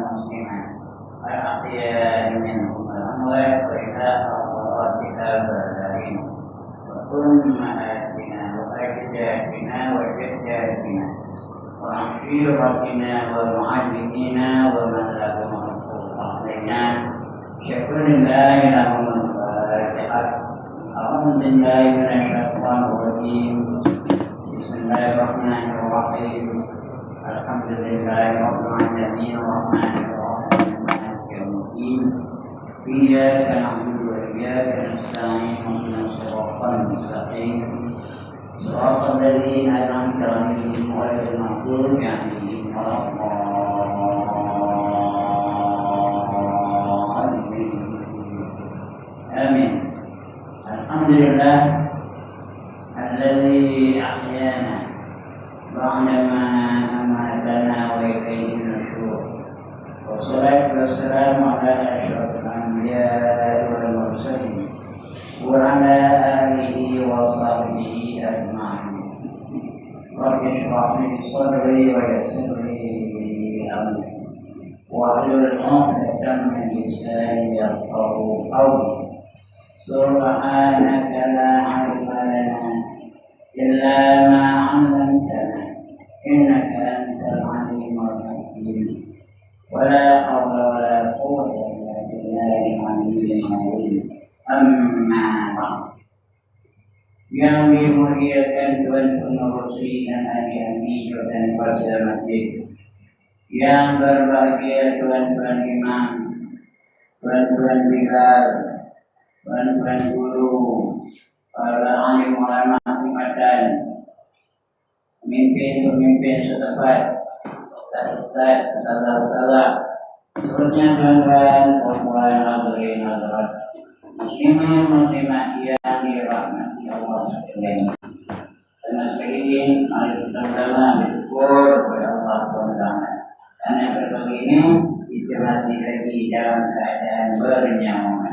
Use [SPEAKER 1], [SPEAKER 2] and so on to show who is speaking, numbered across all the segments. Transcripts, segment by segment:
[SPEAKER 1] المسلمين الأحياء منهم والأموات وإلى حضراتك البارين وأمهاتنا وأجدادنا وجداتنا وعشيرتنا ومعلمينا ومن لهم حقوق علينا شكر الله لهم الفاتحة أعوذ بالله من الشيطان الرجيم بسم الله الرحمن الرحيم الحمد لله رب العالمين الرحمن الرحيم مالك يوم الدين إياك نعبد وإياك نستعين اهدنا الصراط المستقيم صراط الذين أنعمت عليهم غير المغضوب عليهم ولا الضالين آمين. الحمد لله الذي أحيانا بعدما أماتنا وإليه النشور والصلاة والسلام على أشرف الأنبياء والمرسلين وعلى آله وصحبه أجمعين. رب اشرح لي صدري ويسر لي أمري واحلل عقدة من لساني يفقهوا قولي. سبحانك لا علم لنا إلا ما علمتنا إنك أنت العليم الحكيم ولا حول ولا قوة إلا بالله العلي العظيم. Amma ba'd. Yang dimuliakan Tuhan Pengurusi dan Adik-adik dan Pasir Masjid, yang berbahagia tuan-tuan imam, tuan-tuan bilal, tuan-tuan guru, para alim ulama Jumatan, pemimpin-pemimpin setempat, ustaz-ustaz, salah-salah, seterusnya tuan-tuan, puan-puan, hadirin hadirat muslimin muslimat yang dirahmati Allah sekalian. Dan sekali mari kita sama bersyukur kepada Allah Subhanahu. Karena berbagi ini kita masih lagi dalam keadaan bernyawa.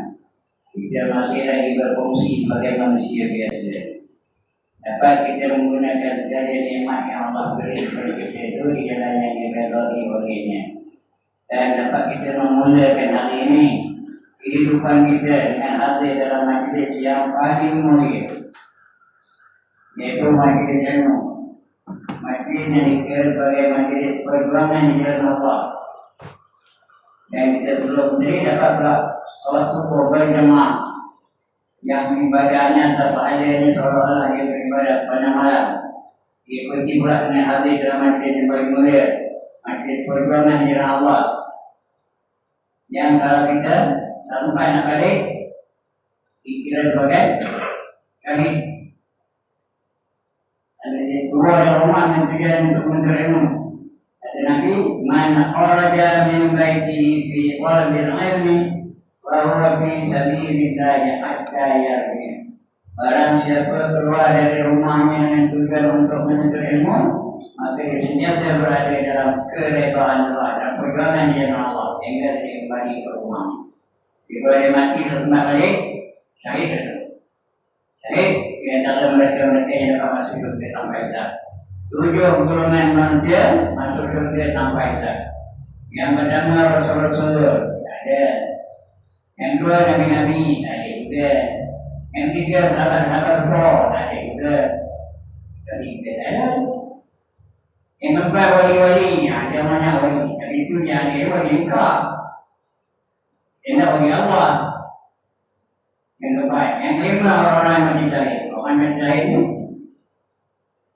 [SPEAKER 1] Kita masih lagi berfungsi sebagai manusia biasa. Dapat kita menggunakan segala nikmat yang Allah beri kepada kita itu di jalan yang diridhai olehnya. Dan dapat kita memulakan hari ini kehidupan kita dengan hadir dalam majlis yang paling mulia, yaitu majlis ilmu. Majlis yang dikira sebagai majlis perjuangan di jalan Allah. Dan kita sebelum sendiri dapat pula salat subuh berjemaah yang ibadahnya tanpa adanya seolah-olah ia beribadah pada malam. Diikuti pula dengan hadir dalam majlis yang paling mulia, majlis perjuangan di jalan Allah. Yang kalau kita sampai nak balik dikira sebagai kami ada dua rumah yang tujuan untuk mencari ilmu. Ada Nabi, man kharaja min baitihi fi talabil ilmi wa huwa fi sabilillah hatta yarji. Barang siapa keluar dari rumahnya dengan tujuan untuk mencari ilmu, maka dia sentiasa berada dalam keredaan Allah dan perjuangan di jalan Allah hingga dia kembali ke rumahnya. Jika dia mati setelah balik, syahid itu. Syahid, di antara mereka-mereka yang dapat masuk surga tanpa hisab. 7 golongan manusia masuk surga tanpa hisab. Yang pertama Rasul-Rasul, ada. Yang kedua Nabi-Nabi, ada juga. Yang ketiga sahabat-sahabat Rasul, ada juga. Ketiga ada. Yang keempat wali-wali, ada banyak wali. Tapi itu yang ada wali engkau. Ini bagi Allah. Yang keempat, yang kelima orang-orang yang mencintai. Orang yang mencintai itu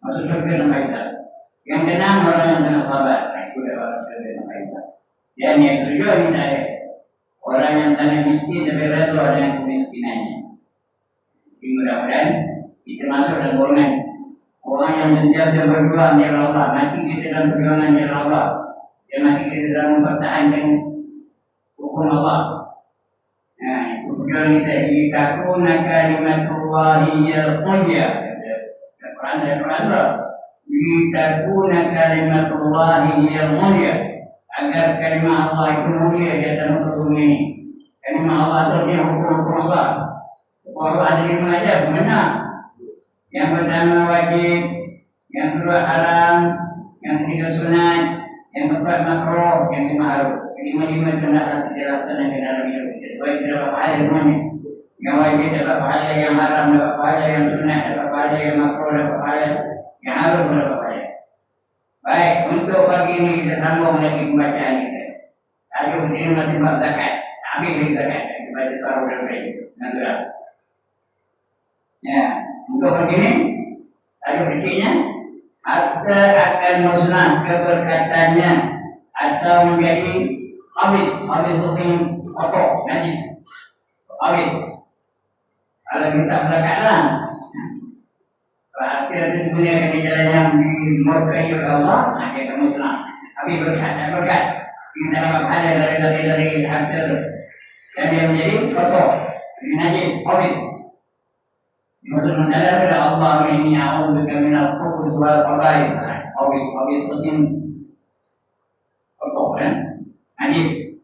[SPEAKER 1] masuk surga tanpa hisab. Yang keenam orang yang dengan sabar. Itu adalah masuk surga tanpa hisab. Dan yang ketujuh ini orang yang sangat miskin tapi redha dengan kemiskinannya. Jadi mudah-mudahan kita masuk dalam golongan orang yang sentiasa berjuang di jalan Allah. Mati kita dalam perjuangan di jalan Allah. Dan mati kita dalam mempertahankan hukum Allah. Kemudian kita litakuna kalimatullahi al-ulya. Quran dan Quran. Litakuna kalimatullahi al-ulya. Agar kalimah Allah itu mulia di atas muka bumi ini. Kalimah Allah itu dia hukum-hukum Allah. Hukum Allah ada 5 aja, benar. Yang pertama wajib, yang kedua haram, yang ketiga sunat, yang keempat makruh, yang kelima harus. lima-lima itu nak dilaksanakan dalam hidup kita. Baik dalam pahala semuanya. Yang wajib dapat pahala, yang haram dapat pahala, yang sunnah dapat pahala, yang makruh dapat pahala, yang harus dapat pahala. Baik, untuk pagi ini kita sambung lagi pembacaan kita. Tadi ini masih bab zakat. Habis dari zakat. Kita baca taruh dan baik. Nantilah. Ya, untuk pagi ini, tajuk fikirnya, harta akan musnah keberkatannya atau menjadi habis itu kotor, najis, habis. Kalau kita zakatlah, berarti ada dunia di jalan yang dimurkai oleh Allah, dia akan musnah. Habis berkat. Kita dapat pahala dari harta itu, dan dia menjadi kotor, najis, habis. Maksud mendalam kepada Allah ini a'udzubika minal khubuthi wal khaba'ith. Habis itu kotor kan? Najis.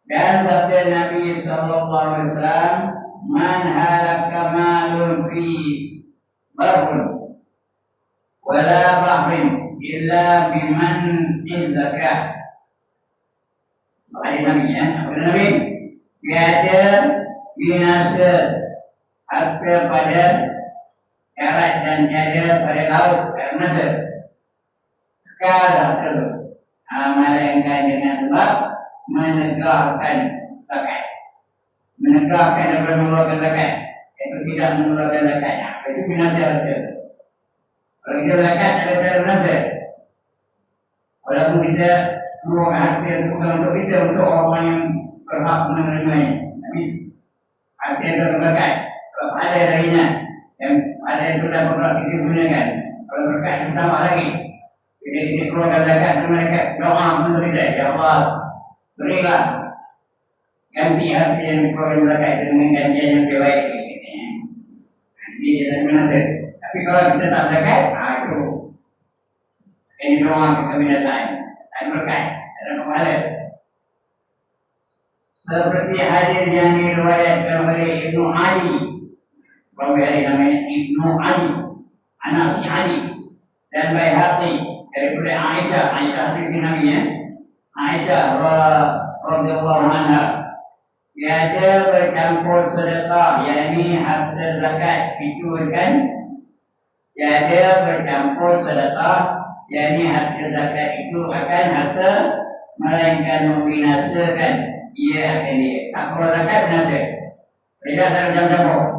[SPEAKER 1] Dan sabda Nabi sallallahu alaihi wasallam, man halaka malun fi barhun wala bahrin illa biman zakah. Ada Nabi ya, ada Nabi. Tiada binasa harta pada darat dan tiada pada laut karena sekarang itu melainkan dengan sebab menegakkan zakat, menegakkan daripada mengeluarkan zakat, itu tidak mengeluarkan zakat, itu binasa harta. Kalau kita zakat ada cara binasa, walaupun kita keluarkan harta itu bukan untuk kita, untuk orang yang berhak menerimanya, tapi harta itu zakat. Kalau ada darinya yang ada yang sudah pernah kita gunakan, kalau berkat tambah lagi, jadi kita keluarkan zakat dengan mereka doa untuk kita, ya Allah berilah ganti harta yang dikeluarkan zakat dengan gantian yang lebih baik. Ini adalah binasa. Tapi kalau kita tak zakat, itu ini doa kita bina lain, tak berkat, ada pahala. Seperti hadis yang diriwayatkan oleh Ibnu Ali. Rawi namanya Ibnu Ali, anak si Ali, dan Baihaqi daripada Aisyah itu namanya Aisyah radhiyallahu anha. Tiada bercampur sedekah, yakni harta zakat itu kan? Tiada bercampur sedekah, yakni harta zakat itu akan harta melainkan membinasakan ia akan dia. Tak perlu zakat binasa. Tidak ada campur.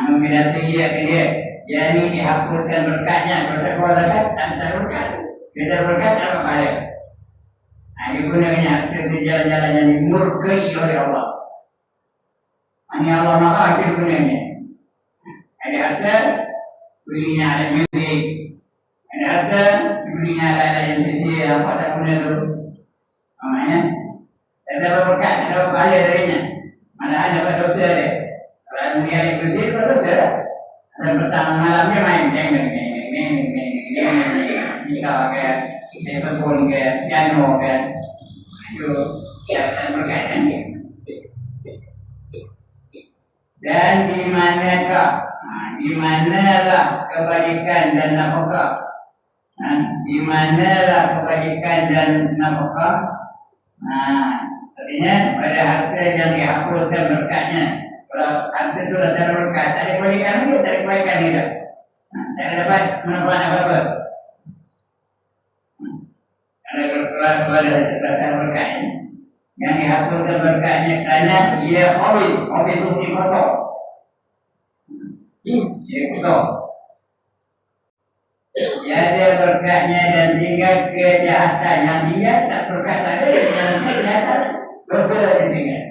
[SPEAKER 1] Membinasai ia ke dia, yakni dihapuskan berkatnya. Kalau zakat tak berkat, tidak berkat apa pahala. Digunakannya harta di jalan-jalan yang dimurkai oleh Allah. Ini Allah marah digunakannya. Ada harta belinya ada music, ada harta belinya ada yang sisi apa tak guna tu. Maknanya ada berkat, ada pahala darinya. Mana ada pada dosa dia. Kalau dia yang kecil pada dosa, ada petang malamnya main misal ke telepon ke piano ke itu yang berkaitan. Dan di manalah kebajikan dan nafkah. Di manalah kebajikan dan nafkah. Artinya pada harta yang dihapuskan berkatnya. Kalau harta itu ada berkat, tak ada kebajikan lagi, tak ada kebaikan tidak. Tak dapat manfaat apa-apa. Ada kepada berkat yang dihapuskan berkatnya kerana ia habis itu kotor. Ia kotor. Tiada berkatnya dan tinggal kejahatan yang dia tak berkat lagi, yang kejahatan dosa saja tinggal.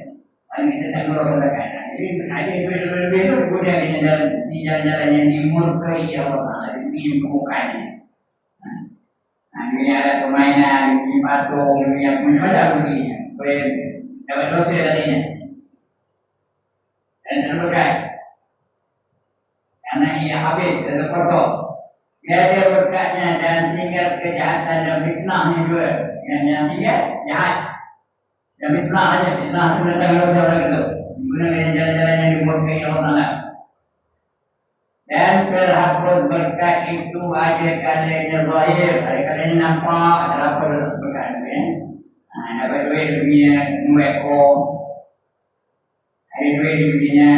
[SPEAKER 1] Kita tak perlu berkat. Jadi ada lebih-lebih itu gunakan di jalan-jalan yang dimurkai Allah Taala, ini bukannya. Ini ada permainan, ini patung, ini yang macam-macam begini. Boleh dapat dosa darinya. Dan terberkat. Karena ia habis, dan kotor. Tiada berkatnya dan tinggal kejahatan dan fitnahnya juga. Yang tinggal, jahat. Dan fitnah saja. Fitnah itu datang dosa orang itu. Gunakan jalan-jalan yang dimurkai Allah Taala. Dan terhapus berkat itu ada kalanya zahir, ada kalanya nampak, ada duit punya ekor, ada duit punya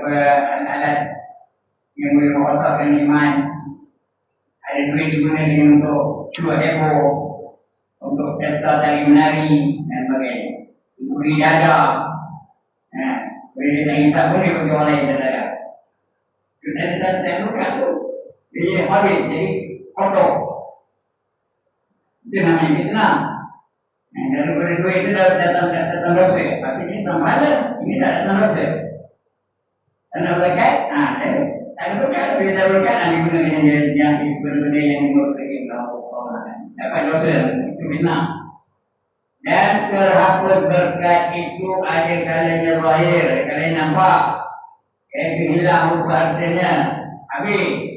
[SPEAKER 1] alat yang boleh merosakkan iman, ada duit digunakan untuk jual ekor, untuk pesta tari menari dan sebagainya, beri dada, beri dada tak boleh bagi orang lain dada. Kita tak bukan tu, jadi habis, jadi kotor. Itu namanya fitnah. Daripada duit itu datang dosa. Tapi ini tak ada, ini tak datang dosa. Karena berkat, ada berkat, bila berkat, digunakan yang benda-benda yang membuatkan orang dapat dosa, itu fitnah. Dan terhapus berkat itu ada kalanya zahir, ada kalanya nampak. Iaitu hilang rupa artinya. Habis.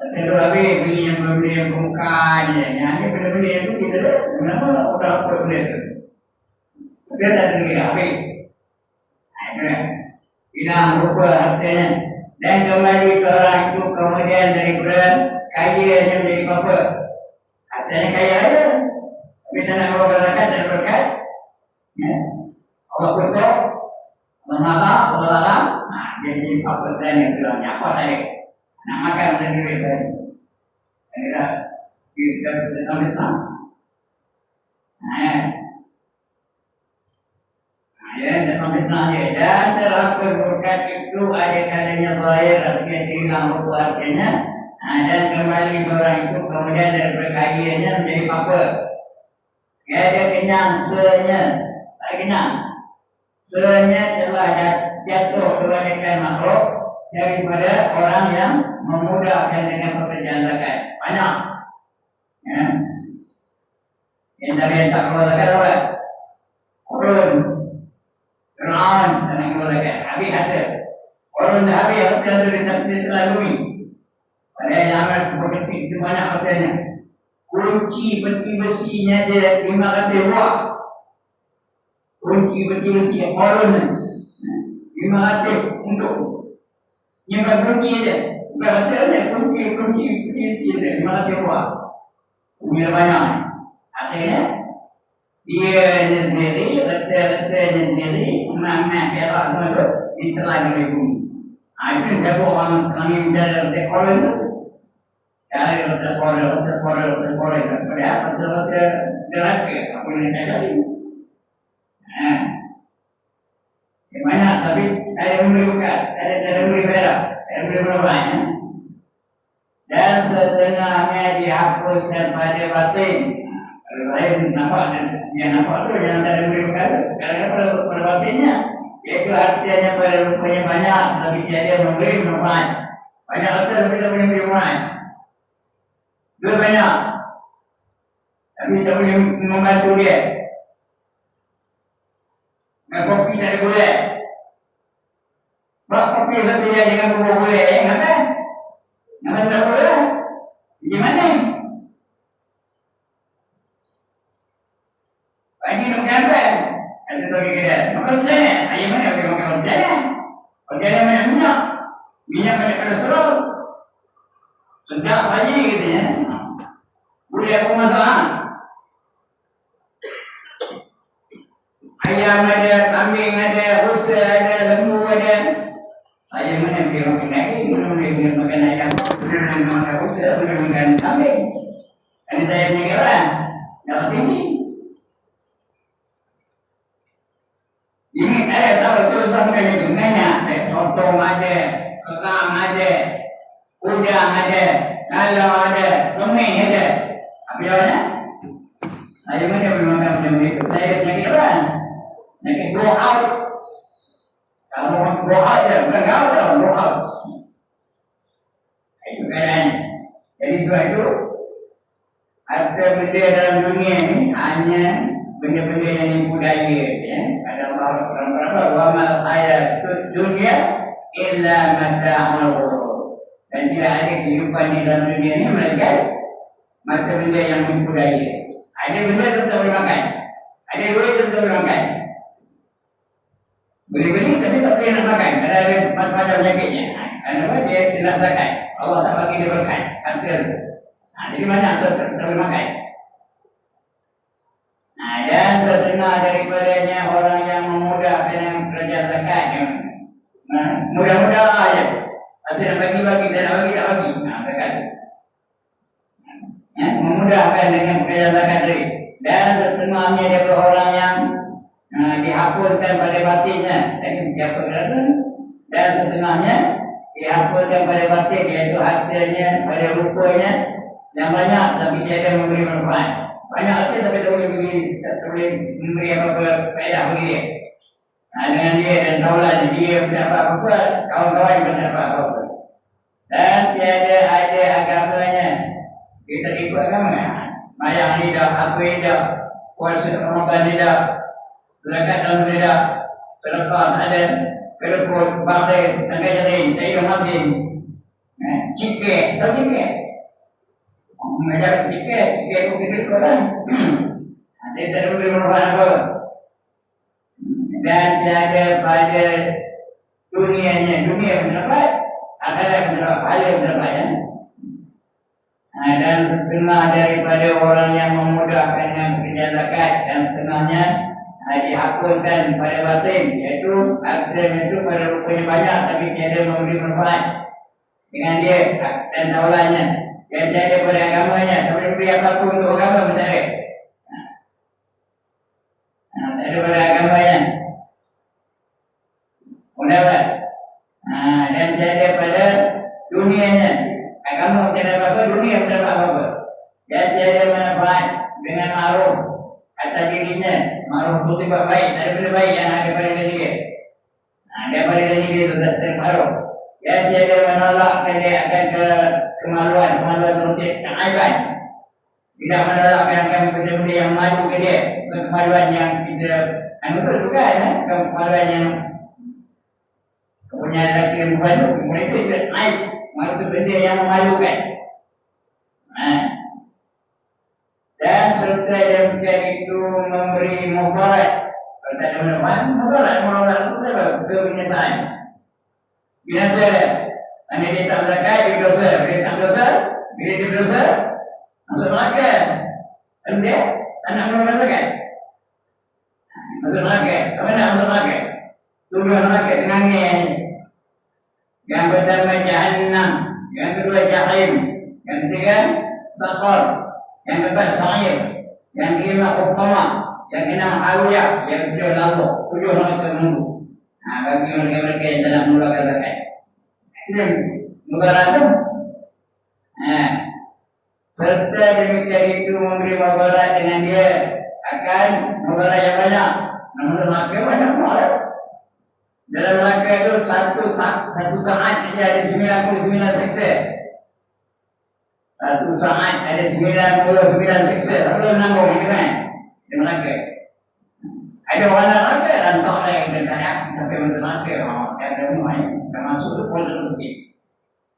[SPEAKER 1] Tentu habis beli yang benda yang bukan yang ada benda-benda yang itu kita dah kenapa orang buat benda itu dia tak ada habis hilang rupa artinya dan kembali ke orang itu kemudian daripada kaya yang menjadi apa asalnya kaya ada tapi tak nak Allah berkat dan berkat Allah kutuk Allah mata Allah larang dia jadi apa yang sudah apa tadi nak makan dan duit tadi. Kira kita ambil tak. Ya, dan ambil tak je. Dan terhapus berkat itu ada kalanya zahir artinya hilang rupa artinya. Dan kembali orang itu kemudian dari berkayanya menjadi apa? Ya, dia kenyang senya, tak kenyang. Senya telah jatuh kebanyakan makhluk daripada orang yang memudahkan dengan pekerjaan zakat. Banyak. Ya. Yang tadi yang tak keluar zakat apa? Korun. Fir'aun tak nak keluar zakat. Habis harta. Korun dah habis harta tu dia telah bumi. Padahal yang amat berketik itu banyak hartanya. Kunci peti besinya dia 500 buah. Kunci peti besi korun 500 untuk nyimpan kunci aja. Bukan ada kunci aja. Malah dia buat. Punya banyak. Akhirnya dia sendiri, reta-retanya sendiri, menang-menang kelak semua tu ditelan oleh bumi. Itu siapa orang selangi udara reta korel tu. Cari reta korel. Daripada apa? Reta neraka. Apa yang saya tadi. Banyak tapi saya memberi bukat. Saya memberi perak. Saya memberi perubahan. Dan setengahnya dihapuskan pada batin. Kalau lain nampak dan yang nampak tu yang tak ada memberi bukat. Kalau pada batinnya, iaitu artinya pada rupanya banyak tapi dia memberi perubahan. Banyak harta tapi tak boleh memberi perubahan. Dua banyak tapi tak boleh membantu dia. Kopi tak ada boleh. Buat kopi satu dia dengan buah boleh. Kenapa? Kenapa tak boleh? Bagaimana? Bagi makan apa? Kata tu kira. Makan berjaya. Saya mana boleh makan berjaya? Berjaya banyak minyak. Minyak banyak kolesterol. Sedap lagi katanya. Boleh apa masalah? Ayam ada, kambing ada, rusa ada, lembu ada. Saya mana boleh makan daging, mana boleh makan ayam, mana boleh makan rusa, mana boleh makan kambing. Ini saya punya orang, dalam tinggi. Ini saya tahu tu sampai itu banyak. Sotong ada, kekang ada, udang ada, lalau ada, kemih ada. Apa jawabannya? Saya mana boleh makan macam itu. Saya punya orang. Nak go out. Kalau orang go out je, bukan kau dah go out. Itu keadaan. Jadi sebab itu, harta benda dalam dunia ni hanya benda-benda yang dibudaya. Ya? Ada orang-orang wa mal hayatud dunya illa mata'ul ghurur. Dan tidak ada kehidupan di dalam dunia ni melainkan macam benda yang dibudaya. Ada benda tetap boleh makan. Ada duit tetap boleh makan. Beli-beli tapi tak boleh nak makan. Ada macam-macam penyakitnya. Kenapa dia tidak zakat? Allah tak bagi dia berkat. Harta. Jadi mana tak boleh makan. Dan setengah daripadanya orang yang memudahkan kerja zakat. Mudah-mudah aja. Asal nak bagi-bagi, tak nak bagi, tak bagi. Zakat. Memudahkan dengan kerja zakat tadi. Dan setengahnya daripada orang yang dihapuskan pada batinnya. Dan setengahnya dihapuskan pada batin, iaitu hasilnya pada rupanya yang banyak tapi tiada memberi manfaat. Banyak hasil tapi tak boleh memberi apa-apa faedah bagi dia. Dengan dia dan taulah dia mendapat apa-apa, kawan-kawan pun tak dapat apa-apa. Dan tiada ada agamanya. Kita ikut agama. Mayang ni dah, apa ni dah, puasa Ramadan ni dah, zakat dalam ni dah, sedekah ada, kerupuk, bakar, dan lain-lain, sayur masin, cikek, tahu cikek? Mereka cikek pun kita korang. Dia tak boleh merupakan apa. Dan tiada pada dunia mendapat, akhirat mendapat, pahala mendapat. Dan setengah daripada orang yang memudahkan dengan kerja zakat dan setengahnya dihapuskan pada batin, iaitu hasilnya itu pada rupanya banyak tapi tiada memberi manfaat dengan dia dan taulahnya dan tiada pada agamanya, tak boleh beri apa-apa untuk agama pun tak ada. Tak ada pada agamanya. Mendapat. Dan tiada pada dunianya. Agama tidak ada apa-apa, dunia tidak ada apa-apa. Dan tiada manfaat dengan ma'ruf atas dirinya. Ma'ruf itu tiba baik, tak ada benda baik yang ada pada diri dia. Daripada diri dia itu tak terpengaruh. Dan tiada menolakkan dia akan ke kemaluan untuk keaiban. Tidak menolakkan akan benda-benda yang malu ke dia. Kemaluan yang kita betul bukan, kemaluan yang punya lelaki yang bukan itu. Mereka itu aib. Malu itu benda yang memalukan. Dan serta demikian itu memberi mudarat. Kalau tak ada manfaat, mudarat itu adalah kebinasaan. Binasa. Anda dia tak berzakat, dia berdosa. Bila tak berdosa, bila dia berdosa, masuk neraka. Dan dia tak nak menolak zakat. Masuk neraka. Tak nak masuk neraka. Tujuh neraka dengannya. Yang pertama Jahannam, yang kedua Jahim, yang ketiga Saqar, yang keempat Sa'ir, yang kelima Uqama, yang enam Hawiyah, yang ketujuh Lalu. Tujuh neraka menunggu. Bagi mereka-mereka yang tak nak mengeluarkan zakat. Itu mudarat itu. Serta demikian itu memberi mudarat dengan dia akan mudarat yang banyak. Namun neraka banyak mudarat. Dalam neraka itu satu saat saja ada 99 siksa. Satu saat ada 99 siksa. Tak boleh menanggung itu kan? Di neraka. Ada orang neraka dan tak ada yang bertanya sampai masuk neraka. Ada rumah yang masuk itu pun terbuka.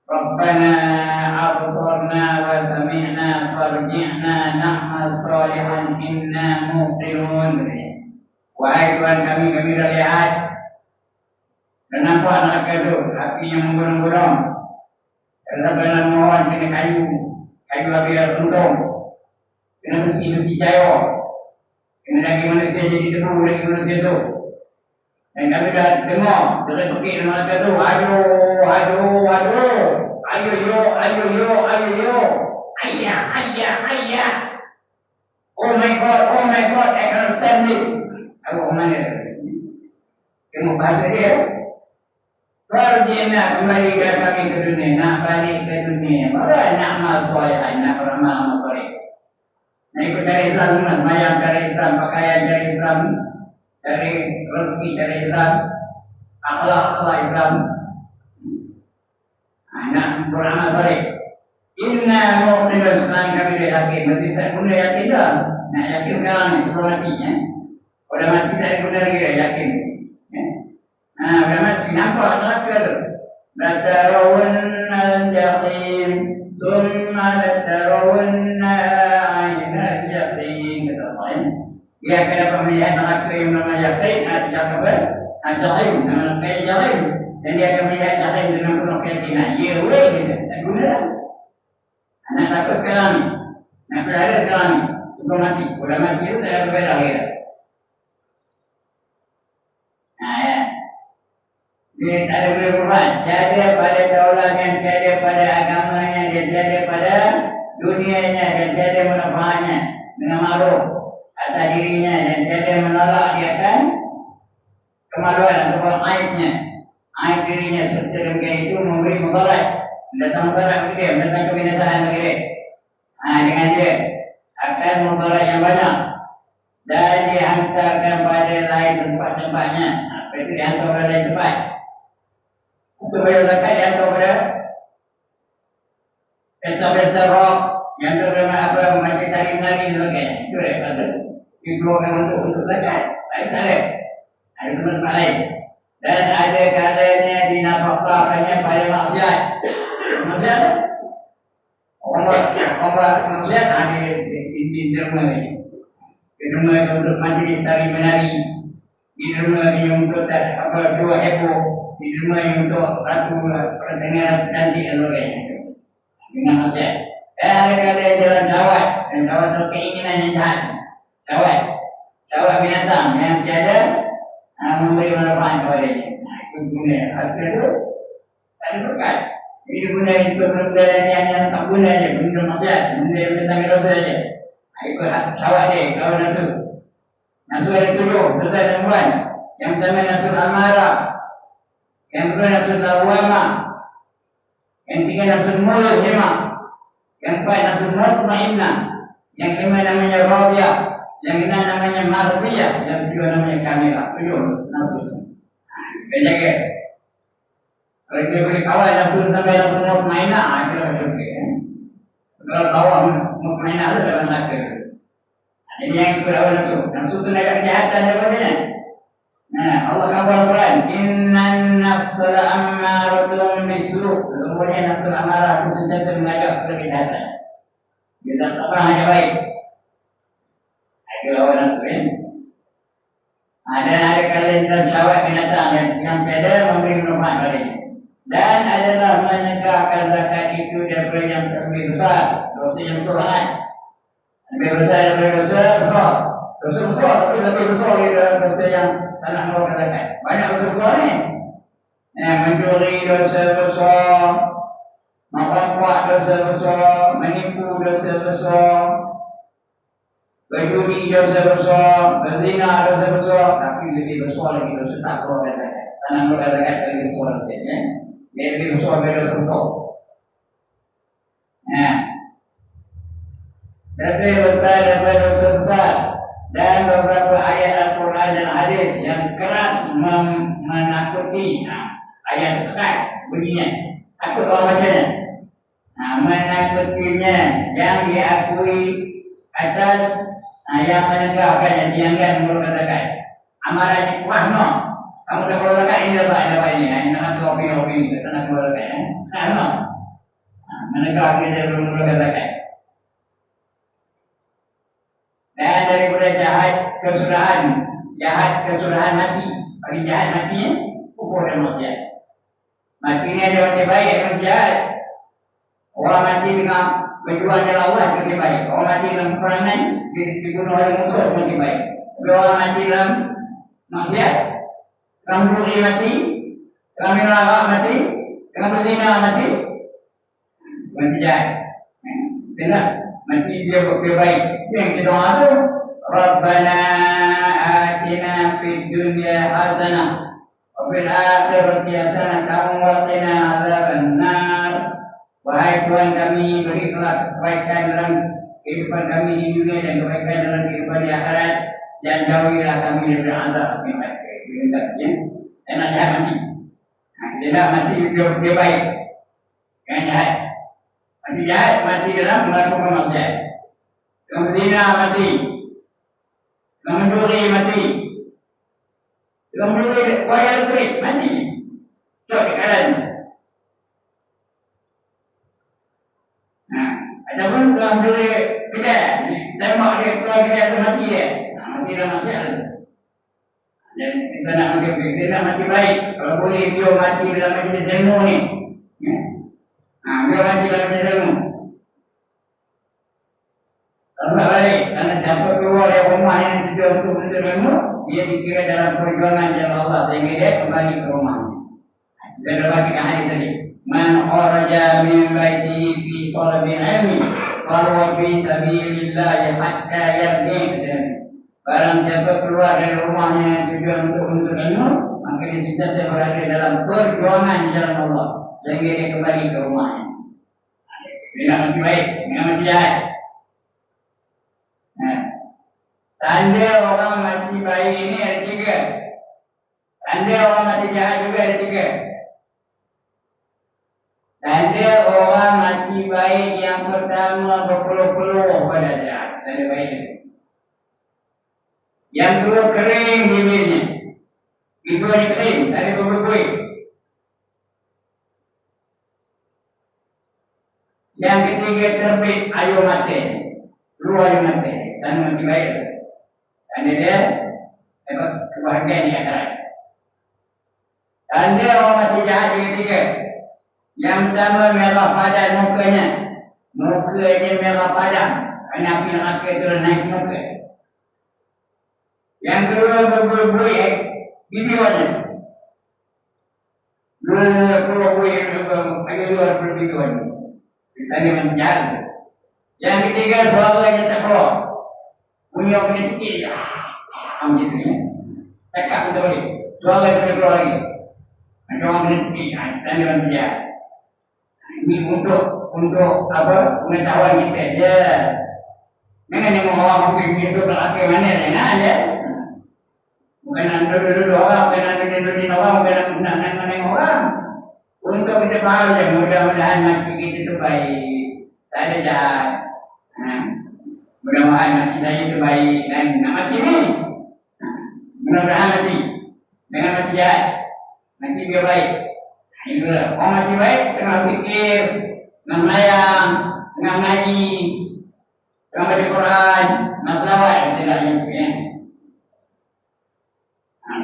[SPEAKER 1] Rabbana absarna wa sami'na farji'na na'mal salihan inna muqinun. Wahai Tuhan kami dah lihat. Dan nampak neraka itu, apinya menggunung-gunung. Dalam mohon kena kayu api runtuh. Kena besi-besi cair. Kena lagi manusia jadi tebu, lagi manusia itu. Dan kami dah dengar, terpekik dalam neraka itu. Aduh. Ayo. Ayah. Oh my God, I cannot stand it. Aku mana? Tengok bahasa dia. Farjina kembali kami ke dunia. Nak balik ke dunia. Baru nak amal soleh. Nak beramal soleh. Nak ikut dari Islam. Mayang dari Islam. Pakaian dari Islam. Dari rezeki dari Islam. Akhlak Islam. Nak beramal soleh. Inna mu'minun. Sekarang kami dah yakin. Berarti tak guna yakin dah. Nak yakin sekarang ni. Sebelum mati. Kalau mati tak ada guna lagi. Yakin. Bila mati nampak neraka tu. Latarawunna al-jahim Thumma latarawunna aynal jahim. Kata Allah. Dia akan dapat melihat neraka yang bernama Jahim. Jahim. Jahim. Dan dia akan melihat Jahim dengan penuh keyakinan. Ya boleh kita. Tak guna lah. Nak takut sekarang ni. Nak berada sekarang ni. Sebelum mati. Kalau mati tu tak ada berbeza akhirat. Dia tak ada boleh berubah. Tiada pada daulatnya, tiada pada agamanya, dia tiada pada dunianya, dan tiada manfaatnya dengan makhluk atas dirinya, dan tiada menolak dia akan kemaluan ataupun aibnya, aib dirinya. Serta demikian itu memberi mudarat, datang mudarat bagi dia, datang kebinasaan bagi dia. Dengan dia akan mudarat yang banyak, dan dihantarkan pada lain tempat-tempatnya. Apa itu dihantar pada lain tempat? Untuk bayar zakat dihantar pada pesta-pesta rock, yang terkena apa macam tari-tari dan sebagainya. Itu dia kata dikeluarkan untuk zakat. Tak ada. Ada tempat lain. Dan ada kalanya dinafkahkannya pada maksiat. Maksiat? Orang maksiat ada di derma ni. Di derma untuk majlis tari menari. Di derma yang untuk apa dua heboh. Di derma yang untuk ratu pertengah cantik dan sebagainya. Dengan maksiat. Dan ada kala jalan syawat. Dan syawat itu keinginan yang jahat. Syawat binatang yang tiada memberi manfaat kepada dia. Itu guna. Harga itu tak ada berkat. Ini digunakan untuk benda yang tak guna saja. Benda maksiat. Benda yang tentang dosa saja. Ikut syawat dia. Kalau nafsu. Nafsu ada 7. Dosa dan buan. Yang pertama nafsu amarah. Yang kedua nafsu lawamah. Yang ketiga nafsu mulut himah. Yang keempat nafsu mutmainnah. Yang kelima namanya radiyah. Yang enam namanya mardiyah. Yang ketujuh namanya kamilah. 7 nafsu. Kita jaga. Kalau kita boleh kawal nafsu sampai nafsu mutmainnah, kita macam ni. Kalau kawal mutmainnah itu dalam neraka. Ini yang ikut awal nafsu. Nafsu itu nak kejahatan daripadanya. Allah kawal Quran. Innan nafsa la'ammaratun bisu'u. Sesungguhnya nafsu amarah itu sentiasa mengajak kepada kejahatan. Kita tak pernah hanya baik. Itu awal nafsu ini. Dan ada kalian dalam syawat binatang yang tiada memberi manfaat padanya. Dan adalah menegakkan zakat itu daripada yang lebih besar. Dosa yang besar. Lebih besar daripada dosa besar. Dosa besar tapi lebih besar daripada dosa yang tak nak mengeluarkan zakat. Banyak dosa besar ni. Mencuri dosa besar. Memperkuat dosa besar. Menipu dosa besar. Berjudi dosa besar, berzina dosa besar, tapi lebih besar lagi dosa tak keluarkan zakat. Tak nak keluarkan zakat lebih besar lagi. Dia lebih besar dari dosa besar. Lebih besar daripada dosa besar. Dan beberapa ayat Al-Quran dan hadis yang keras menakuti. Ayat tekat bunyinya. Takut orang bacanya. Menakutinya yang diakui atas yang menegakkan, yang dianggap mengeluarkan zakat. Amarannya kuat no. Kamu dah keluar zakat ini dapat ini. Ini nak kopi ini, tak nak keluar zakat. No. Menegakkan dia belum mengeluarkan zakat. Dan daripada jahat kesurahan mati. Paling jahat matinya kufur dan maksiat. Matinya dia mati baik, dia jahat. Orang mati dengan berjuang jalan Allah itu lebih baik. Orang mati dalam perangan dibunuh oleh musuh itu lebih baik. Tapi orang mati dalam maksiat, dalam buri mati, dalam mirarak mati, dalam berzina mati, mati jahat. Tidak, mati dia lebih baik. Yang kita doa itu, Rabbana atina fid dunya hasanah wa fil akhirati hasanah wa qina adzabannar. Wahai Tuhan kami, berikanlah kebaikan dalam kehidupan kami di dunia dan kebaikan dalam kehidupan di akhirat, dan jauhilah kami dari azab yang baik. Enak jahat mati. Tidak mati dia baik. Yang jahat. Mati jahat mati dalam melakukan maksiat. Dalam berzina mati. Dalam mencuri mati. Dalam mencuri wayar elektrik mati. Cok di kanan. Adapun dalam diri kita, tembak dia keluar kita mati dia. Mati dalam maksiat. Dan kita nak mati baik. Kalau boleh dia mati dalam majlis ilmu ni. Dia mati dalam majlis ilmu. Kalau tak baik, kerana siapa keluar dari rumah yang tujuan untuk menuntut ilmu, dia dikira dalam perjuangan jalan Allah sehingga dia kembali ke rumah. Saya dah bagi hadis tadi. Man kharaja min baitihi fi talabil ilmi wa huwa fi sabilillah hatta yarji. Barang siapa keluar dari rumahnya tujuan untuk menuntut ilmu, maka dia sentiasa berada dalam perjuangan di jalan Allah sehingga dia kembali ke rumahnya. Dia nak mati baik, dia nak mati jahat. Tanda orang mati baik ini ada 3. Tanda orang mati jahat juga ada 3. Tanda orang mati baik yang pertama berpeluh-peluh pada jahat. Tanda baik itu. Yang kedua kering bibirnya. Itu ada kering, tak ada berbuih. Yang ketiga terbit air mata. Keluar air mata. Tanda mati baik. Tanda dia dapat kebahagiaan di akhirat. Tanda orang mati jahat yang ketiga. Yang pertama merah padam mukanya. Mukanya merah padam. Kerana api neraka itu naik muka. Yang kedua berbuih bibir warna. Keluar buih agak luar berbibir warna. Tanda mati jahat. Yang ketiga suaranya tak keluar. Bunyi orang kena sikit. Macam itu ya. Cakap pun tak boleh. Suara kena keluar lagi. Macam orang kena sikit. Tanda mati jahat. Ini untuk apa? Pengetahuan kita je. Jangan tengok orang mungkin itu neraka mana nak je. Bukan nak duduk orang, bukan nak duduk orang, bukan nak nengok orang. Untuk kita faham je, mudah-mudahan mati kita tu baik. Tak ada jahat. Mudah-mudahan mati saya tu baik. Dan nak mati ni. Mudah-mudahan mati. Jangan mati jahat. Mati biar baik. Itulah. Orang mati baik, tengah fikir, tengah melayang, tengah ngaji, tengah baca Quran, tengah selawat, itulah yang tu ya.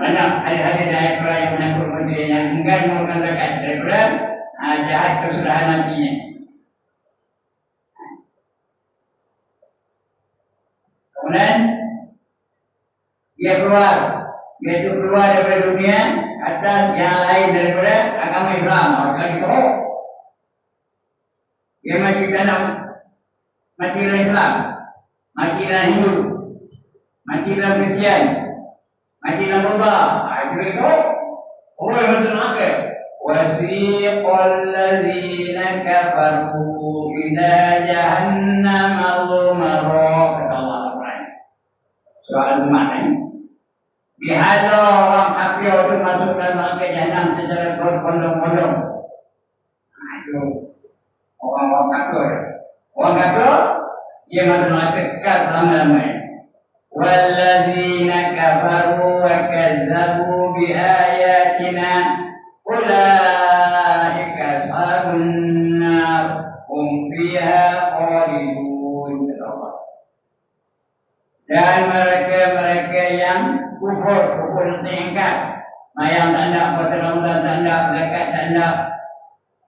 [SPEAKER 1] Banyak hadis-hadis ayat Quran yang menyangkut manusia yang enggan mengeluarkan zakat daripada jahat kesudahan matinya. Kemudian dia keluar daripada dunia atas yang lain daripada agama Islam. Lagi tahu dia mati dalam Islam, mati dalam Hindu, mati dalam Kristian, mati dalam Buddha. Itu lagi tahu. Oh, yang betul nak. Wasiqal ladzina kafaru ila jahannam zumara. Kata Allah Al-Quran. Surah Al-Zumar ini. Dihalau orang kafir itu masuk dalam neraka jahanam secara berbondong-bondong. Itu orang kafir. Orang kafir dia masuk neraka kekal selama-lamanya. Walladzina kafaru wa kazzabu bi ayatina ulaika ashabun nar hum fiha khalidun. Dan mereka yang kufur nanti ingkar. Mayang tak ada, puasa Ramadan tak ada, zakat tak ada,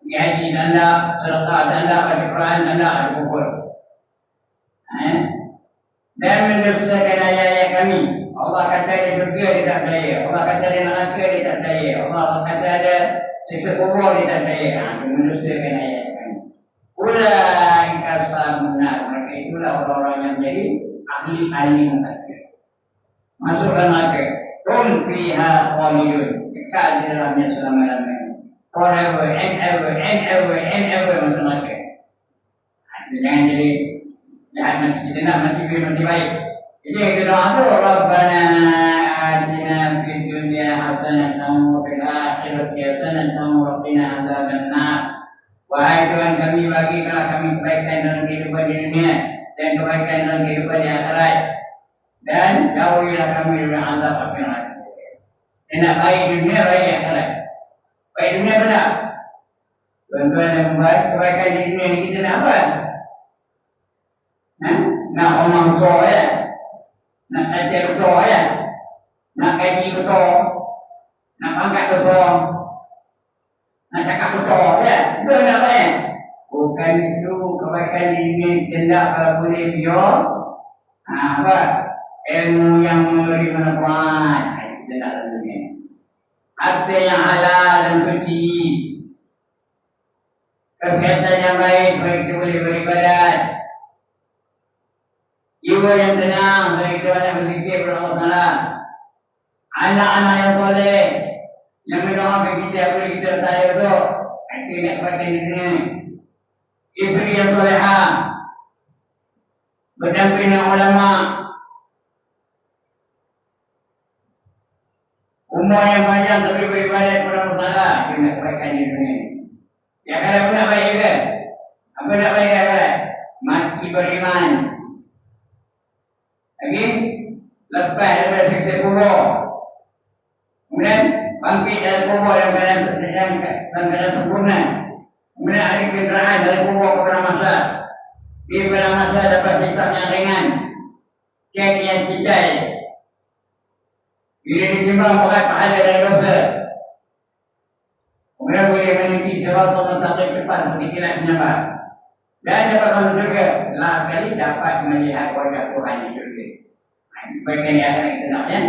[SPEAKER 1] haji tak ada, sedekah tak ada, baca Quran tak ada, ada kufur. Dan mendustakan ayat-ayat kami. Allah kata ada syurga, dia tak percaya. Allah kata ada neraka, dia tak percaya. Allah kata ada siksa kubur, dia tak percaya. Mendustakan ayat kami. Ulaika ashabun nar. Mereka itulah orang-orang yang menjadi ahli-ahli neraka. Masuklah neraka. Hum fiha khalidun. Kekal di dalamnya selama-lamanya. Forever and ever and ever and ever masuk neraka. Jangan jadi jahat mati. Kita nak mati baik. Jadi kita doa tu Rabbana atina fid dunya hasanatan wa fil akhirati hasanatan wa qina azabannar. Wahai Tuhan kami, bagikanlah kami kebaikan dalam kehidupan di dunia dan kebaikan dalam kehidupan di akhirat. Dan jauhilah kami dari azab api neraka. Nak baik di dunia, baik di akhirat. Baik di dunia benar. Tuan-tuan yang membaik kebaikan di dunia ni kita nak apa? Nak omong betul ya, nak ajar betul ya, nak kaji betul, nak pangkat betul, nak cakap betul ya. Itu nak apa ya? Bukan itu kebaikan di dunia kita nak kalau boleh biar apa? Ilmu yang memberi manfaat. Kita nak dunia. harta yang halal dan suci, kesehatan yang baik supaya kita boleh beribadat, jiwa yang tenang supaya kita banyak berzikir kepada Allah Taala, anak-anak yang soleh yang mendoakan kita apabila kita bertanya itu, kita ingat kebaikan dirinya, isteri yang solehah, berdamping dengan ulama, umur yang panjang tapi beribadat kepada Allah Taala, kita ingat kebaikan dirinya. Ya kalau apa nak baik juga, apa nak baik juga, mati beriman. Lagi lepas daripada siksa kubur, kemudian bangkit dari kubur dalam keadaan sempurna, kemudian ada kenderaan dari kubur kepada masa. Di pada masa dapat hisab yang ringan, cek yang cicai. Bila ditimbang berat pahala dari dosa, kemudian boleh meniti siratal mustaqim cepat seperti kilat menyambar. Dan dapat masuk juga, jelas sekali dapat melihat wajah Tuhan di syurga. Kebaikan di akhirat kita nak, ya?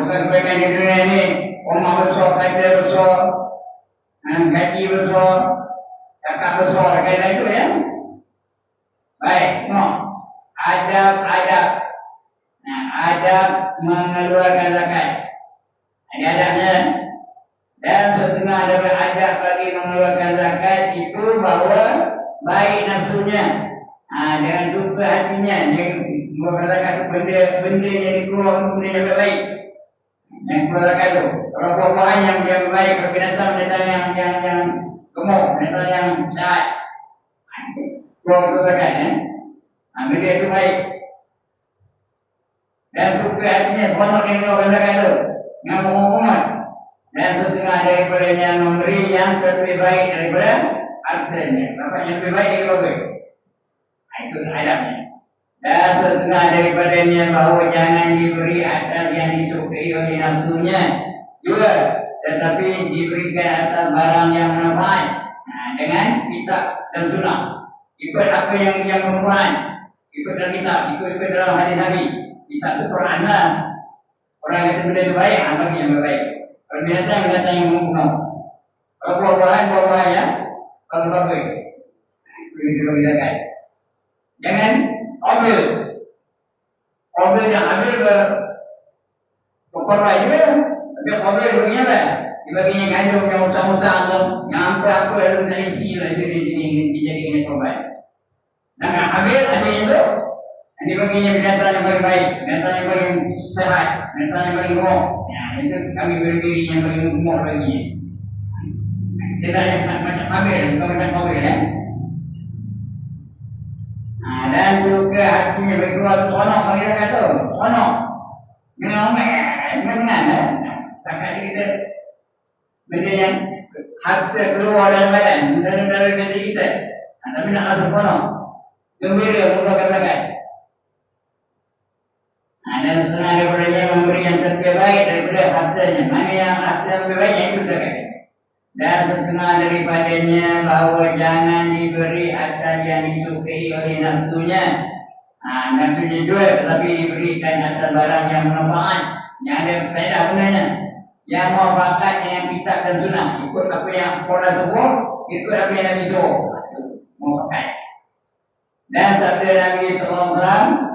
[SPEAKER 1] Bukan kebaikan di dunia ini, rumah besar, kereta besar, gaji besar, cakap besar, kata itu, ya? Baik, no. Adab. Adab mengeluarkan zakat. Ada adabnya. Dan setengah daripada adab bagi mengeluarkan zakat itu bahawa baik nafsunya, dengan suka hatinya, dia mengeluarkan zakat itu benda yang dikeluarkan benda yang baik. Yang keluar zakat itu, kalau buah-buahan yang baik, kalau binatang yang gemuk, binatang yang sehat, keluar zakat, ya. Benda itu baik. Dan suka hatinya, seronok yang keluarkan zakat itu, dengan pengukuman. Dan setengah daripada yang memberi yang lebih baik daripada hartanya. Dapat yang lebih baik dia bagus. Itu adabnya. Dan setengah daripadanya bahawa jangan diberi atas yang disukai oleh nafsunya juga, tetapi diberikan atas barang yang manfaat. Dengan kitab dan sunnah. Ikut apa yang bermanfaat. Ikut dalam kitab, ikut dalam hadis Nabi. Kitab itu Quran lah. Orang kata benda itu baik, bagi yang baik. Kalau binatang yang membunuh. Kalau buah-buahan ya, kalau bagus. Itu disuruh zakat. Jangan ambil yang ambil ke korban juga. Tapi ambil dunia apa? Dibaginya kandung yang usang-usang tu, yang apa-apa yang tak isi lah itu dijadikan korban. Jangan ambil itu. Dibaginya binatang yang paling baik, binatang yang paling sehat, binatang yang paling gemuk. Itu kami berdiri yang paling gemuk lagi. Kita nak macam ambil, bukan macam ambil, ya. Dan juga hatinya berkeluar seronok bagi rakyat tu, seronok. Dengan takkan kita benda yang harta keluar dalam badan, dari diri kita. Tapi nak rasa seronok, gembira mengeluarkan zakat. Dan setengah daripadanya memberi yang terlebih baik daripada hartanya. Mana yang harta yang lebih baik, itu zakat. Dan setengah daripadanya bahawa jangan diberi atas yang disukai oleh nafsunya. Nafsunya jual, tetapi diberikan atas barang yang bermanfaat, yang ada faedah gunanya, yang muafakat dengan kitab dan sunnah. Ikut apa yang Quran sebut, ikut apa yang Nabi suruh. Muafakat. Dan sabda Nabi SAW,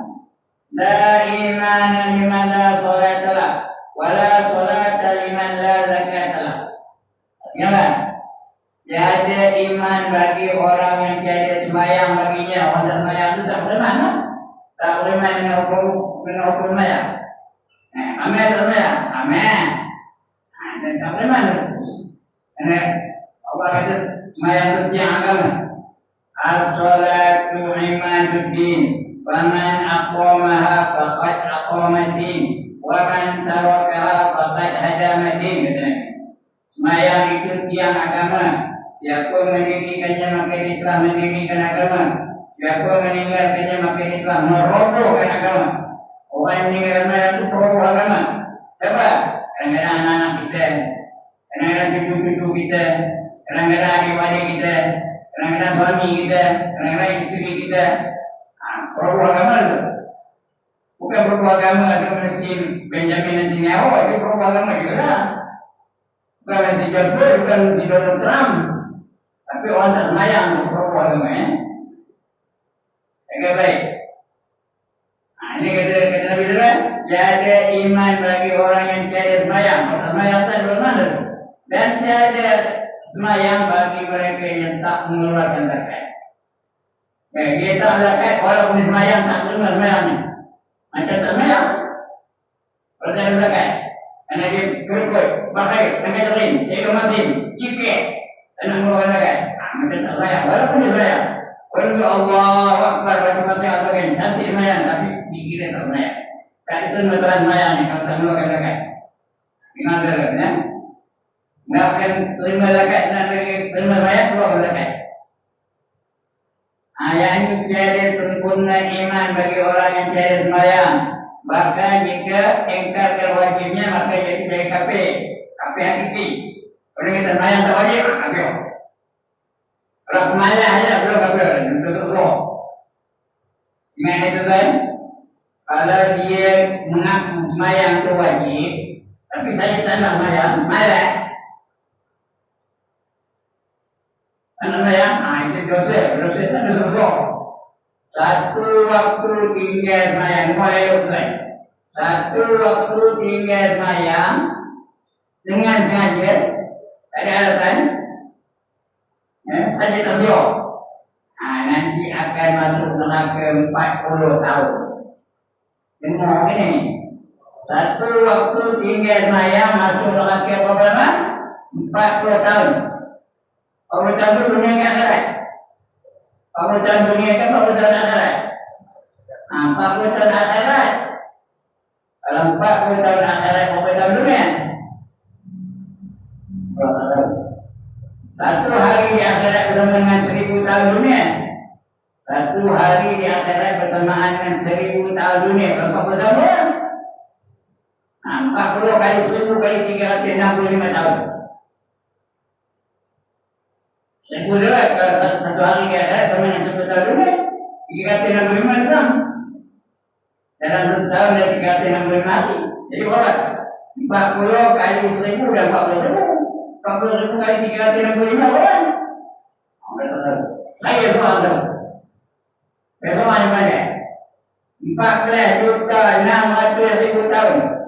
[SPEAKER 1] la imana liman la salata lah, wala salata liman la zakata lah. Artinya, tiada iman bagi orang yang tiada sembahyang baginya. Orang tak sembahyang itu tak boleh mana? Tak boleh main dengan hukum sembahyang. Amin tak sembahyang? Amin. Dan tak boleh mana? Kerana Allah kata sembahyang itu tiang agama. As-salatu imaduddin. Waman aqamaha faqad aqamaddin, waman tarakaha faqad hadamaddin. Sembahyang itu tiang agama. Siapa mendirikannya maka dia telah mendirikan agama. Siapa meninggalkannya maka dia telah merobohkan agama. Orang yang meninggalkan sembahyang itu meroboh agama. Siapa? Kadang-kadang anak-anak kita, kadang-kadang cucu-cucu kita, kadang-kadang adik-adik kita, kadang-kadang suami kita, kadang-kadang isteri kita. Meroboh agama itu. Bukan berbuah agama dengan si Benjamin Netanyahu, itu berbuah agama juga. Bukan si George Bush, bukan si Donald Trump. Tapi orang tak semayang berbuah agama ya. Oke baik. Nah, ini kata Nabi Sallallahu, tiada iman bagi orang yang tiada semayang. Orang semayang tak bermana. Dan tiada semayang bagi mereka yang tak mengeluarkan zakat. Dia tak zakat, walaupun semayang tak terima semayangnya. Macam tak semayang. Kalau tak ada zakat. Kerana dia kerukut, pakai, pakai terin, dia masin, cikir. Dan nak mengeluarkan zakat. Macam tak semayang, walaupun dia semayang. Walaupun Allah Akbar, baca-baca al-Baqarah, cantik semayang, tapi dikira tak semayang. Tak terima Tuhan semayang ni, kalau tak mengeluarkan zakat. Ingat ya. Tidak akan terima zakat, tidak terima semayang, keluarkan zakat. Ayat ini tiada sempurna iman bagi orang yang tiada sembahyang. Bahkan jika engkarkan wajibnya, maka jadi kafir. Kafir hakiki. Kalau kita sembahyang tak wajib, kafir. Kalau pemalas saja, belum kafir. Betul-betul. Ingat itu kan? Kalau dia mengaku sembahyang itu wajib, tapi saya tak nak sembahyang, malas. Anak saya, itu dosa itu dosa. Satu waktu tinggal semayang, mulai lupakan. Satu waktu tinggal semayang dengan sengaja, tak ada alasan, saja tersiok. Nanti akan masuk neraka 40 tahun. Dengar ini. Satu waktu tinggal semayang masuk neraka berapa lama? 40 tahun. Pemerintahan dunia ke akhirat. Pemerintahan dunia kan pemerintahan akhirat. 40 tahun akhirat. Kalau 40 tahun akhirat pemerintahan dunia. Satu hari di akhirat bersama dengan 1000 tahun dunia. Satu hari di akhirat bersamaan dengan 1000 tahun dunia. Berapa bersama? 40 kali 1000 kali 365 tahun. Saya pula kalau satu hari ke akhirat sama dengan 10 tahun dunia, 365 tahun. Dalam 1 tahun dan 365 hari. Jadi berapa? 40 kali 1000 dan 40,000. 40,000 kali 365 orang. Saya semua tahu. Saya semua yang mana? 14,600,000 tahun.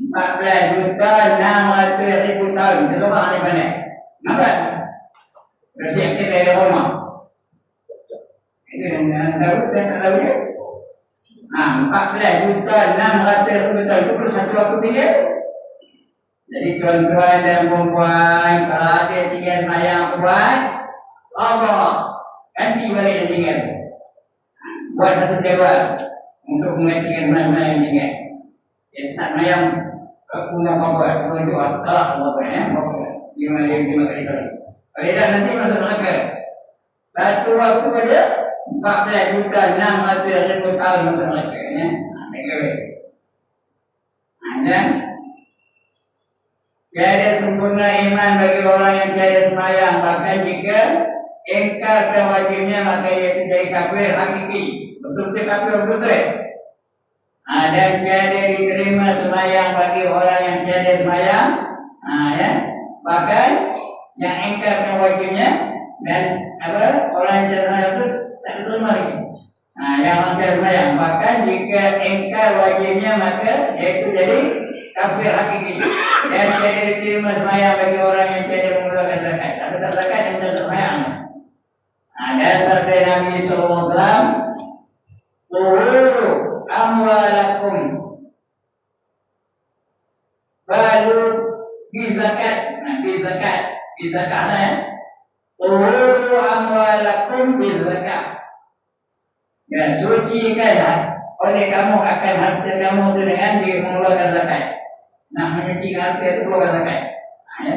[SPEAKER 1] 14,600,000 tahun. Itu semua yang mana? Nampak? Bersiap kita dari rumah. Itu yang tahu dan tak tahu ya. 14,600,000 tahun itu perlu satu waktu tinggal. Jadi tuan-tuan dan perempuan, kalau ada tinggal semayang kuat, Allah ganti balik dan tinggal. Buat satu jawab untuk menggantikan semayang tinggal. Jadi tak semayang punya apa-apa, sebelum itu tak apa-apa ya. 5 kali kali. Kalau dah nanti masuk neraka. Satu waktu saja 14,600,000 tahun masuk neraka ya. Dan tiada sempurna iman bagi orang yang tiada sembahyang. Bahkan jika engkar wajibnya, maka ia jadi kafir hakiki. Betul-betul kafir betul. Dan tiada diterima sembahyang bagi orang yang tiada sembahyang. Ya. Bahkan yang engkar wajibnya dan orang yang tiada sembahyang itu tak diterima lagi. Yang tiada sembahyang. Bahkan jika engkar wajibnya, maka iaitu jadi kafir hakiki. Dan tiada diterima sembahyang bagi orang yang tiada mengeluarkan zakat. Ada tak zakat yang tidak sembahyang. Dan sabda Nabi SAW, tuhuru amwalakum, baru di zakat. Di zakat ya. Tuhuru amwalakum di zakat. Ya, sucikanlah oleh kamu akan harta kamu itu dengan mengeluarkan zakat. Nak menyucikan harta itu keluarkan zakat. Ya.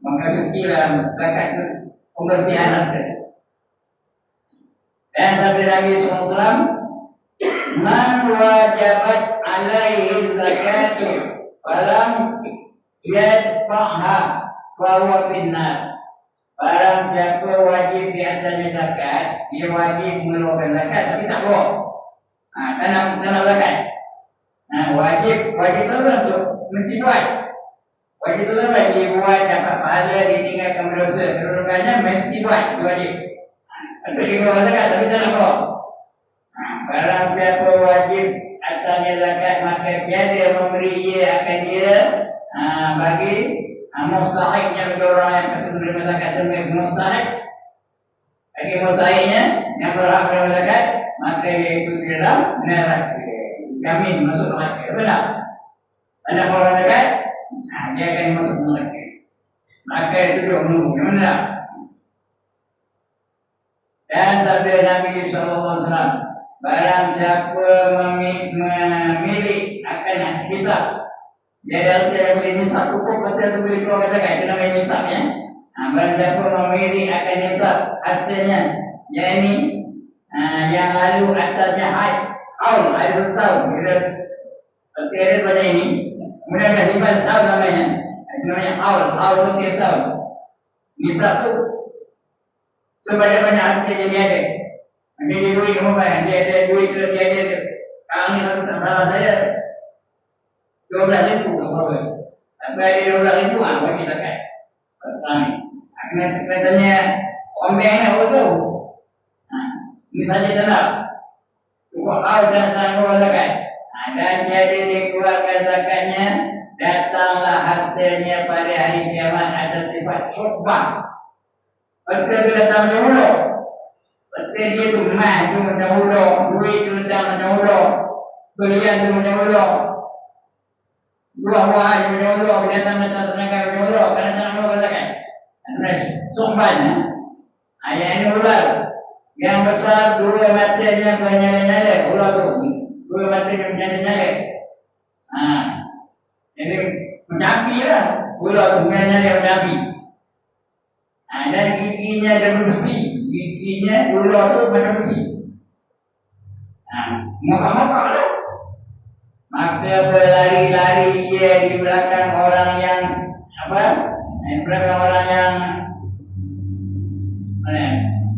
[SPEAKER 1] Maka sucilah zakat itu pembersihan harta. Dan sabda Nabi SAW, man wajabat alaihi zakatu falam yadfa'ha fahuwa finnar. Barang siapa wajib di atasnya zakat, dia wajib mengeluarkan zakat tapi tak keluar. tanah belakang. Wajib orang tu mesti buat. Wajib orang bagi buat dapat pahala ditinggalkan berdosa. Kedudukannya mesti buat, wajib. Itu di bawah zakat tapi tak nak bawa. Barang siapa wajib atasnya zakat maka tiada memberi ia akan dia bagi mustahiknya bagi orang yang patut menerima zakat itu mustahik. Bagi mustahiknya yang berhak menerima zakat maka iaitu di dalam neraka. Jamin masuk neraka. Benar? Ada orang zakat, dia akan masuk neraka. Maka itu juga menunggu. Benar? Dan sabda Nabi SAW, barang siapa memilih akan hisab, dia dah boleh hisab cukup betul tu boleh keluar katakan itu namanya hisab ya. Barang siapa memilih akan hisab, artinya yang yang lalu atasnya haul ada tahun kita seperti ada pada ini kemudian dah simpan setahun namanya itu namanya haul itu tiap tahun. Hisab tu sebanyak-banyak harta yang dia ada. Dia duit rumah, dia ada duit tu, dia ada sekarang ni kalau tak salah saya 12,000 apa-apa. Tapi ada 12,000 bagi zakat. Kena tanya orang bank ni apa tahu. Ini saja tak nak. Cukup haul dan tak keluar zakat. Dan tiada dikeluarkan zakatnya, datanglah hartanya pada hari kiamat ada sifat syubhah. Betul tu datang macam hulu. Betul dia tu emas tu macam hulu. Duit tu datang macam hulu. Belian tu macam hulu. Buah-buahan tu macam hulu. Binatang-binatang tenaga macam hulu. Kerana tak nak hulu katakan. Kerana sumpan. Ayat ini ular. Yang besar dua matanya bernyala-nyala. Ular tu. Dua matanya bernyala-nyala. Jadi macam api lah. Ular tu bernyala macam api. Dan giginya ada besi. Giginya ular tu macam besi. Mokak-mokak tu. Maka berlari-lari ia di belakang orang yang di belakang orang yang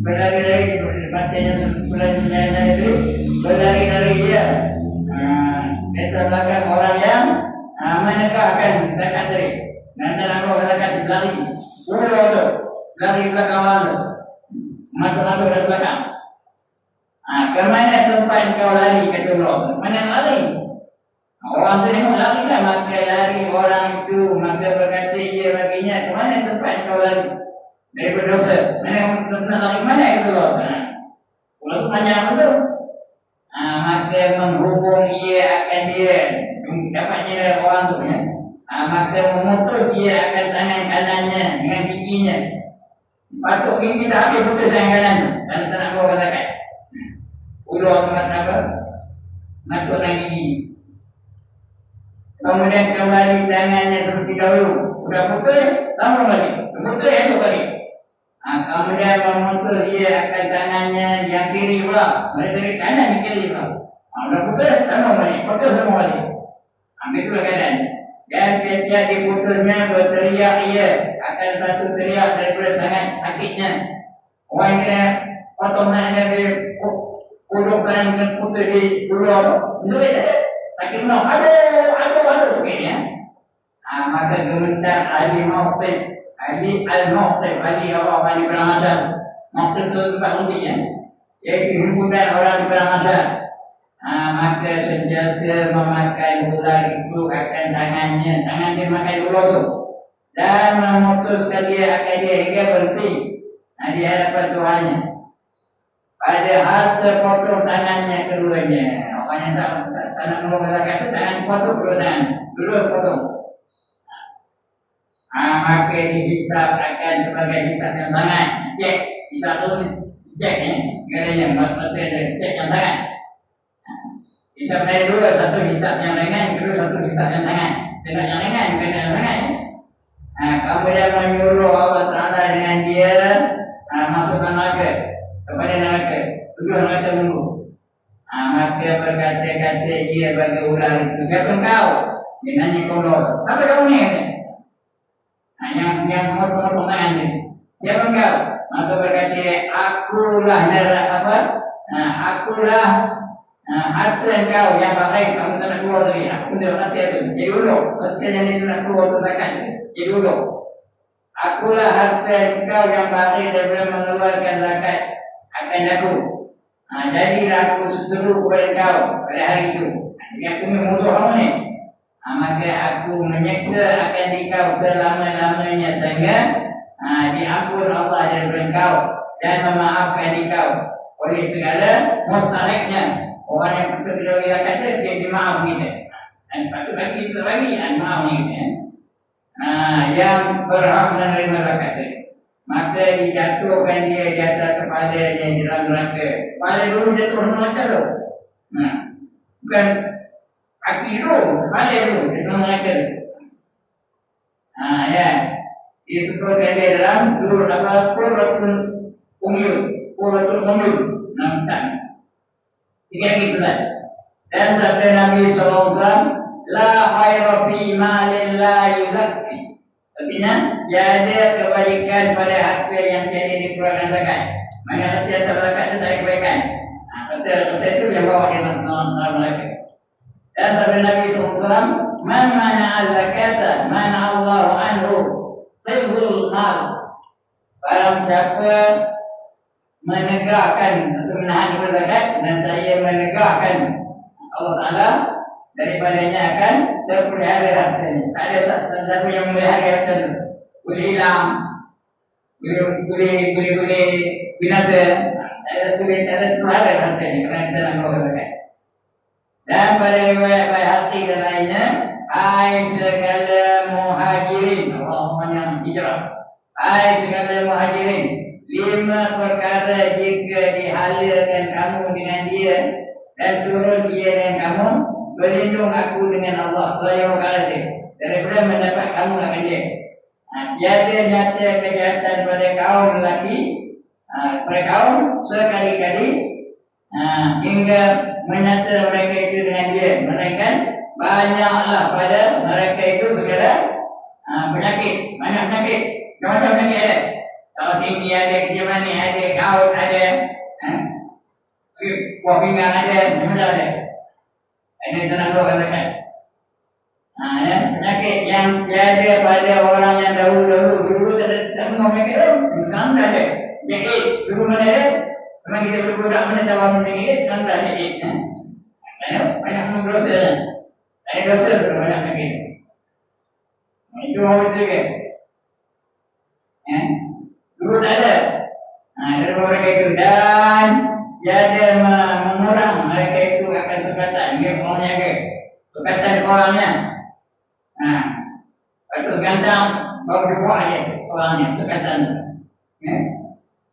[SPEAKER 1] berlari-lari di belakang itu berlari-lari ia di belakang orang yang menegakkan zakat tadi. Dan dalam roh zakat berlari. Ular tu lari belakang orang tu. Mata-mata dari belakang. Kemana tempat kau lari kata Allah? Mana lari? Orang tu tengok lari lah. Maka lari orang itu. Maka berkata ia baginya. Kemana tempat kau lari? Daripada dosa. Mana nak lari mana kata Allah? Orang tu panjang tu. Maka menghubung ia akan dia. Dapatnya dari orang tu. Maka memutus ia akan tangan kanannya dengan giginya. Patut gigi dah habis putus tangan kanan tu. Dan tak nak bawa zakat. Ular tu kata apa? Masuk dalam gigi. Kemudian kembali tangannya seperti dahulu. Sudah putus, sambung lagi. Putus, esok lagi. Kemudian memutus ia akan tangannya yang kiri pula. Dari kanan ke kiri pula. Sudah putus, sambung lagi. Putus, sambung lagi. Itulah keadaan. Dan setiap diputusnya berteriak ia akan satu teriak daripada sangat sakitnya. Orang yang kena potong tangannya dia puduk kanan dan putus di ular. Itu dia sakit menang. Aduh sakitnya. Maka gementar ahli mauqif. Ahli al-mauqif. Ahli orang di perang asal. Mauqif itu tempat untiknya. Iaitu himpunan orang di perang asal. Maka sentiasa memakai ular itu akan tangannya. Tangan dia makan ular tu. Dan memutuskan dia akan dia hingga berhenti di hadapan Tuhannya. Padahal terpotong tangannya keduanya. Orang yang tak nak mengatakan tangan dipotong kedua tangan. Dua potong. Maka dihisab akan sebagai hisab yang sangat. Cek. Hisab tu cek ni. Segalanya. Maksudnya cek yang sangat. Hisab dari dua. Satu hisab yang ringan. Kedua satu hisab yang sangat. Tidak yang ringan. Kena yang sangat. Kemudian menyuruh Allah Ta'ala dengan dia masukkan neraka. Kepada neraka. Tujuh neraka minggu. Maka berkata-kata ia bagi ular itu. Siapa kau? Dia nanya ke Allah. Apa kau ni? Yang motong-motong tangan ni. Siapa kau? Maka berkata akulah neraka apa? Akulah Harta engkau yang pakai kamu tak nak keluar tadi. Aku dah nanti itu. Jadi dulu. Harta yang itu nak keluar tu zakat. Jadi dulu. Akulah harta engkau yang pakai daripada mengeluarkan zakat akan aku. Jadilah aku seteru kepada engkau pada hari itu. Jadi aku ni musuh kamu ni. Maka aku menyeksa akan engkau selama-lamanya sehingga diampun Allah daripada engkau dan memaafkan engkau oleh segala mustariknya. Orang yang betul-betul dia kata dia dimaaf kita. Dan patut bagi kita lagi maaf kita. Yang berhak menerima zakat maka dijatuhkan dia di atas kepala dia di dalam neraka. Kepala dulu jatuh neraka tu. Bukan kaki dulu, kepala dulu jatuh neraka. Ya. Disebutkan dia dalam dulu apa Qurratul Umyun. Nampak. Tiga gitulah. Dan sabda Nabi SAW, la khaira fi malin la yuzakki. Artinya, tiada kebaikan pada harta yang tiada dikeluarkan zakat. Maka harta yang tak zakat itu tak ada kebaikan. Harta itu yang bawa dia dalam mereka. Dan sabda Nabi SAW, man mana'a zakata, mana'a Allahu anhu hifzul mal. Barang siapa menegakkan atau menahan daripada zakat dan saya menegakkan Allah Ta'ala daripadanya akan terpelihara hartanya. Tak ada siapa yang memelihara harta itu. Boleh hilang, boleh binasa. Tak ada terpelihara hartanya kerana kita nak bawa zakat. Dan pada riwayat Baihaqi dan lainnya, hai segala muhajirin, Allahumma yang hijrah, hai segala muhajirin, 5 perkara jika dihalalkan kamu dengan dia dan turun dia dengan kamu, berlindung aku dengan Allah. Saya perkara dia daripada mendapat kamu akan dia. Tiada nyata kejahatan pada kaum lelaki, pada kaum sekali-kali hingga menyata mereka itu dengan dia, melainkan banyaklah pada mereka itu segala penyakit. Banyak penyakit. Macam penyakit ada. Kalau tinggi ada, kecil manis ada, kaut ada, buah pinggang ada, macam ada. Ini tenang dulu katakan. Penyakit yang tiada pada orang yang dulu tak mengenal penyakit tu. Sekarang dah ada. Penyakit AIDS, dulu mana ada? Memang kita berbudak mana tahu penyakit AIDS, sekarang dah ada AIDS. Banyak dosa. Ada dosa tu banyak penyakit. Itu orang betul juga. Dulu tak ada. Dari mereka itu dan tiada mengurang mereka itu akan sukatan. Dia orangnya ke sukatan orangnya. Waktu gantang baru dibuat aja orangnya sukatan.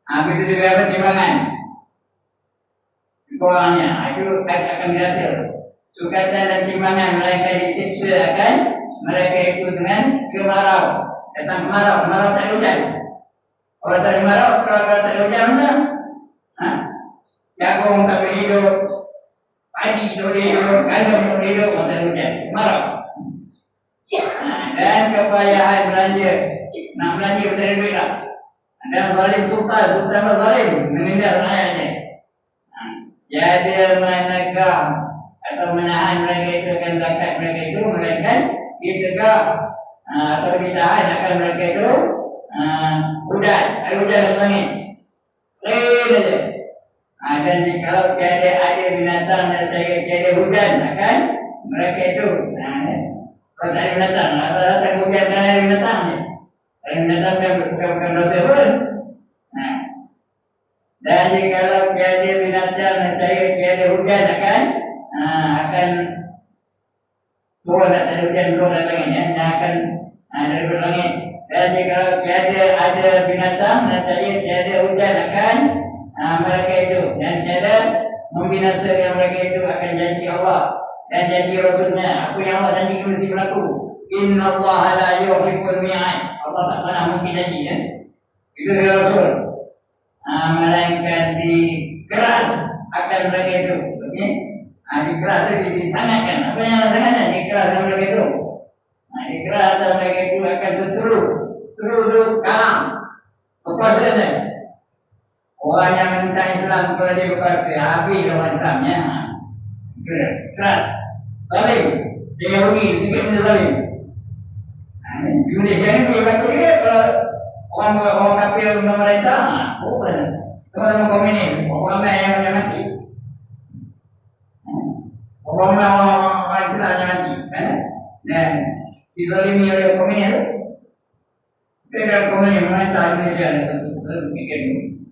[SPEAKER 1] Habis itu juga apa timbangan orangnya. Itu akan berhasil. Sukatan dan timbangan mereka disiksa akan mereka itu dengan kemarau. Datang kemarau tak ada hujan. Kalau tak ada kemarau, kalau tak ada hujan macam jagung tak boleh hidup, padi tak boleh hidup, gandum tak boleh hidup, kalau tak ada hujan, kemarau. Dan kepayahan belanja, nak belanja betul duit tak. Dan zalim sultan zalim menindas rakyatnya. Jadi menegak atau menahan mereka itu akan zakat mereka itu, melainkan ditegak atau ditahan akan mereka itu hujan, air hujan dari langit, rain saja. Dan jika tiada ada binatang dan tiada hujan akan mereka itu, kalau tak ada binatang, datang hujan dan ada binatang, ada binatang yang bukan dosa pun. Dan jika tiada binatang dan tiada hujan akan turun, tak ada hujan turun dari langit, yang akan dari langit. Dan jika ada binatang dan tiada hujan akan mereka itu, dan tiada membinasakan mereka itu akan janji Allah dan janji Rasulnya. Apa yang Allah janji mesti berlaku. Inna Allah la yuhibbul mi'ad. Allah tak pernah mungkin janji itu dia Rasul. Melainkan dikeras akan mereka itu. Dikeras itu disangatkan. Apa yang sangatkan? Dikeraskan mereka itu. Dikeraskan mereka itu akan seteru tu kalam berkuasa saja. Orang yang mentang Islam kalau dia berkuasa, habis orang Islamnya. Keras. Zalim. Dia Yahudi, sikit benda zalim. Di Indonesia ni dia kata dia kalau orang kafir memerintah, bukan. Teman-teman komunis, orang ramai yang mati. Orang Islam yang mati. Dan dizalimi oleh komunis. Dia komunis memerintah Indonesia ni fikir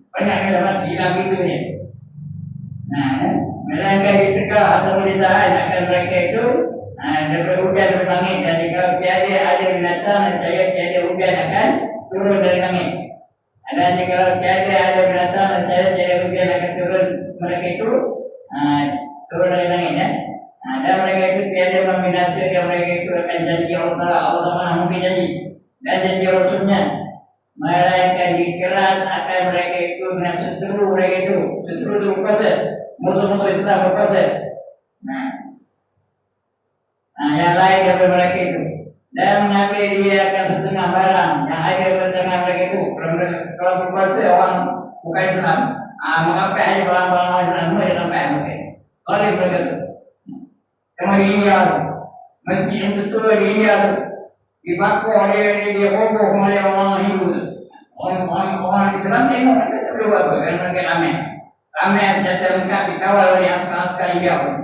[SPEAKER 1] banyak yang dah mati dalam itu ni. Melainkan ditegak atau pemerintahan akan mereka itu daripada hujan dari langit. Jadi kalau tiada ada binatang, saya tiada hujan akan turun dari langit. Dan jika tiada ada binatang, saya tiada hujan akan turun mereka itu turun dari langit ya. Dan mereka itu tiada membinasakan mereka itu akan janji Allah Taala mungkin janji dan janji Rasulnya. Melainkan dikeras akan mereka itu dengan seteru mereka itu. Seteru itu berkuasa. Musuh-musuh Islam berkuasa. Yang lain daripada mereka itu. Dan mengambil dia akan setengah barang yang ada pada tangan mereka itu. Kalau berkuasa orang bukan Islam, mengambil aja barang-barang Islam semua dia sampai mereka. Oleh mereka itu. Kemudian di India itu. Masjid yang tua di India itu. Dibakar dia roboh oleh orang Hindu itu. Orang Islam tengok mereka tak boleh buat apa. Kerana mereka ramai. Ramai senjata lengkap dikawal oleh askar-askar India pun.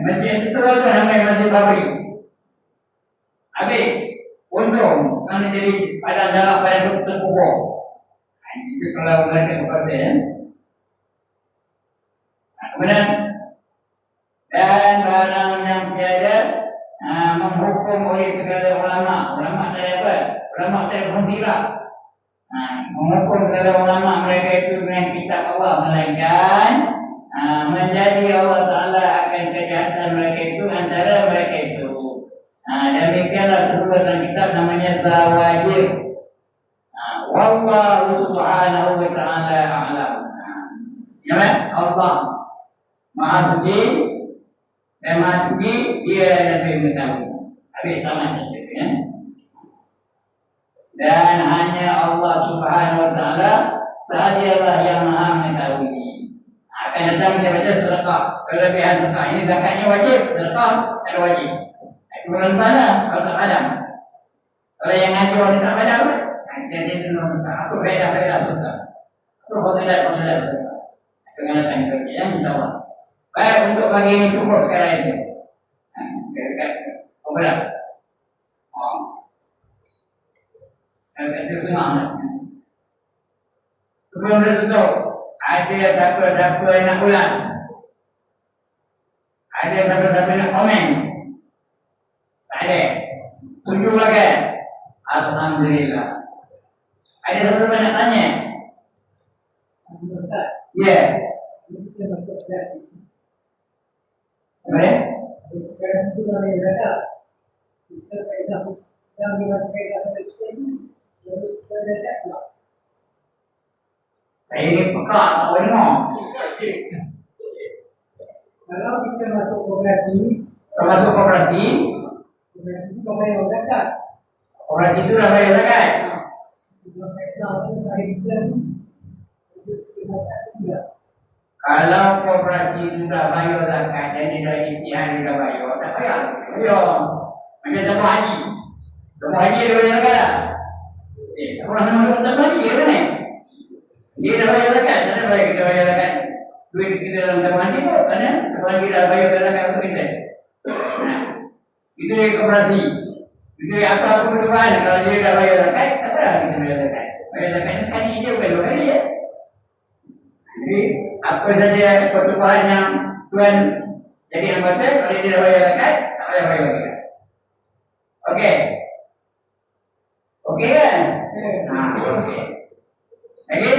[SPEAKER 1] Masjid itu namanya Masjid Babri. Habis, untung kerana jadi padang darah pada terkubur. Itu kalau mereka berkata ya. Kemudian dan barang yang tiada menghukum oleh segala ulama. Ulama dari apa? Ulama dari fungsilah. Menghukum segala ulama mereka itu dengan kitab Allah, melainkan menjadi Allah Ta'ala akan kejahatan mereka itu antara mereka itu. Demikianlah sebuah dalam kitab namanya Zawajir. Wallahu subhanahu wa ta'ala a'lam. Ya, Allah Maha Suci dan Maha Suci, dia lebih mengetahui. Habis sama saja. Dan hanya Allah Subhanahu wa ta'ala sahajalah yang Maha mengetahui. Akan datang kita baca sedekah, kelebihan sedekah. Ini zakatnya wajib, sedekah tak wajib. Bukan mana kalau tak ada. Kalau yang ngaji tak ada, jadi itu apa beda sedekah. Apa fadilat sedekah. Dengan datang kerja yang insya-Allah. Baik, untuk pagi ini cukup sekarang ini. Berapa? Itu semua. Sebelum kita tutup, ada siapa-siapa yang nak ulas? Ada siapa-siapa yang nak komen? Tak ada. Tunjuk lagi. Alhamdulillah. Ada siapa-siapa yang nak tanya? Ya. Apa dia? Saya ini pekak, tak boleh dengar.
[SPEAKER 2] Kalau kita masuk koperasi,
[SPEAKER 1] koperasi
[SPEAKER 2] itu kau bayar zakat.
[SPEAKER 1] Koperasi itu dah bayar zakat. Kalau koperasi itu dah bayar zakat dan dia dah isi hari dah bayar, tak bayar. Macam tak haji. Tak haji dia bayar zakat tak? Orang yang tak haji dia kan? Dia dah bayar zakat, tak bayar kita bayar zakat. Duit kita dalam tak haji tu, kan? Tak haji dah bayar zakat untuk kita. Itu dia koperasi. Itu apa pun perubahan. Kalau dia dah bayar zakat, tak payah kita bayar zakat. Bayar zakat ni sekali je, bukan dua kali ya. Jadi, apa saja pertubuhan yang Tuhan jadi anggota, kalau dia dah bayar zakat, tak payah bayar zakat. Okey. Okey kan? Okey. Lagi?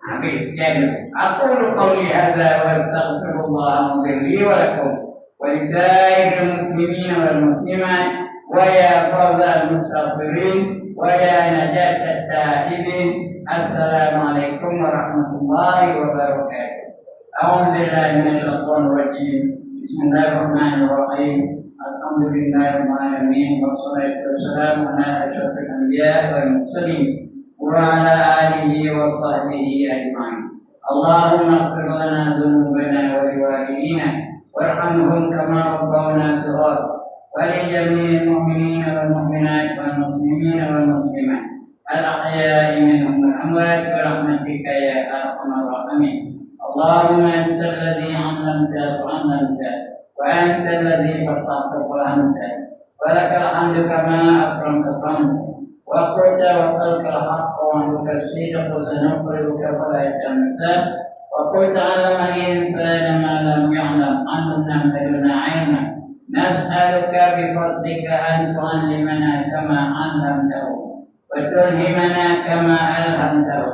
[SPEAKER 1] Habis. Jadi, aku qauli hadza wa astaghfirullah li wa lakum wa li sa'iril muslimin wal muslimat wa ya fawzal mustaghfirin wa ya najatat ta'ibin. Assalamualaikum warahmatullahi wabarakatuh. A'udzu billahi minasyaitonir rajim. Bismillahirrahmanirrahim. Alhamdulillahirabbil alamin wassalatu wassalamu ala asyrofil anbiya'i wal mursalin وعلى آله وصحبه أجمعين. اللهم اغفر لنا ذنوبنا ولوالدينا وارحمهم كما ربونا صغارا، ولجميع المؤمنين والمؤمنات والمسلمين والمسلمات الأحياء منهم والأموات برحمتك يا أرحم الراحمين. اللهم أنت الذي علمت فعلمت، وأنت الذي فتحت فأنت، ولك الحمد كما أكرمت فأنت، وقلت وقلت الحق وعنك الصدق وسنقرئك فلا تنسى، وقلت علم الإنسان ما لم يعلم علمنا لدنا علما. نسألك بفضلك أن تعلمنا كما علمته، وتلهمنا كما ألهمته،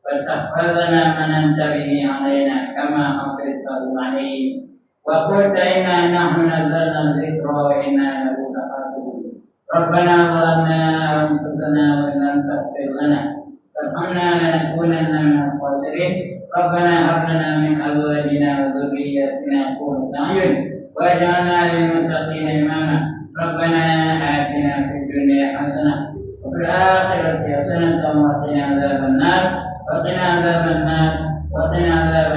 [SPEAKER 1] وتحفظنا من أنت به علينا كما حفظته عليه. وقلت إنا نحن نزلنا الذكر وإنا له لحافظون. ربنا ظلمنا أنفسنا وإن لم تغفر لنا وارحمنا لنكونن من الخاسرين. ربنا هب لنا من أزواجنا وذرياتنا قرة أعين واجعلنا للمتقين إماما. ربنا آتنا في الدنيا حسنة وفي الآخرة حسنة وقنا عذاب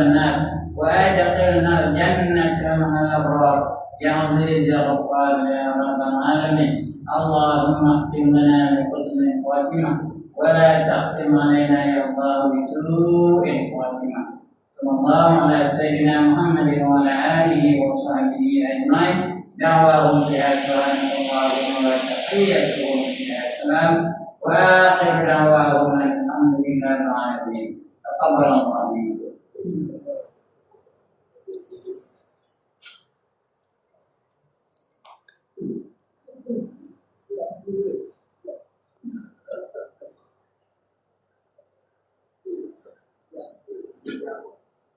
[SPEAKER 1] النار وأدخلنا الجنة مع الأبرار يا عزيز يا غفار يا رب العالمين. اللهم اختم لنا بحسن الخاتمة ولا تختم علينا يا الله بسوء الخاتمة. صلى الله على سيدنا محمد وعلى آله وصحبه أجمعين. دعواهم فيها سبحانك اللهم وتحيتهم فيها السلام، وآخر دعواهم الحمد لله رب العالمين. تقبل الله منكم.
[SPEAKER 2] Thank you.